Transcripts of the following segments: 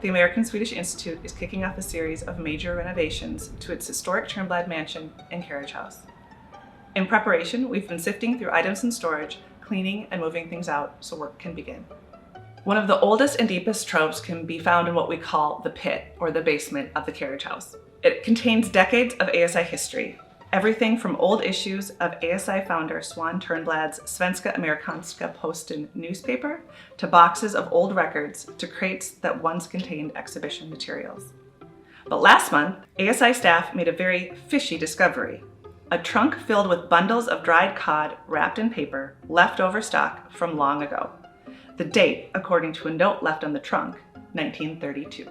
the American Swedish Institute is kicking off a series of major renovations to its historic Turnblad mansion and carriage house. In preparation, we've been sifting through items in storage, cleaning and moving things out so work can begin. One of the oldest and deepest troves can be found in what we call the pit, or the basement of the carriage house. It contains decades of ASI history, everything from old issues of ASI founder Swan Turnblad's Svenska Amerikanska Posten newspaper to boxes of old records to crates that once contained exhibition materials. But last month, ASI staff made a very fishy discovery. A trunk filled with bundles of dried cod wrapped in paper, leftover stock from long ago. The date, according to a note left on the trunk, 1932.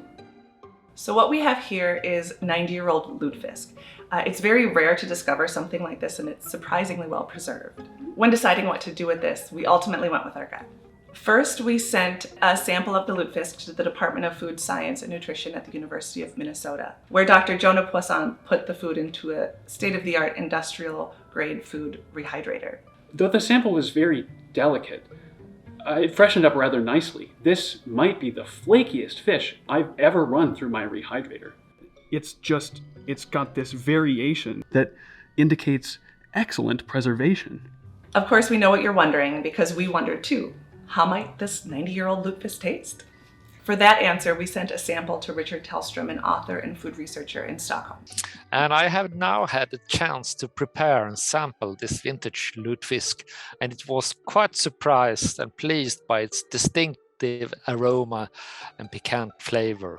So what we have here is 90-year-old Lutfisk. It's very rare to discover something like this, and it's surprisingly well preserved. When deciding what to do with this, we ultimately went with our gut. First, we sent a sample of the Lutfisk to the Department of Food Science and Nutrition at the University of Minnesota, where Dr. Jonah Poisson put the food into a state-of-the-art industrial-grade food rehydrator. Though the sample was very delicate, it freshened up rather nicely. This might be the flakiest fish I've ever run through my rehydrator. It's got this variation that indicates excellent preservation. Of course, we know what you're wondering, because we wondered too. How might this 90-year-old Lutfisk taste? For that answer, we sent a sample to Richard Tellstrom, an author and food researcher in Stockholm. And I have now had the chance to prepare and sample this vintage Lutfisk, and it was quite surprised and pleased by its distinctive aroma and piquant flavor.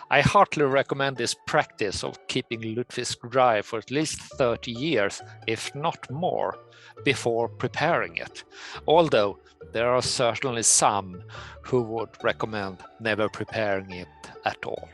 I heartily recommend this practice of keeping Lutfisk dry for at least 30 years, if not more, before preparing it. Although there are certainly some who would recommend never preparing it at all.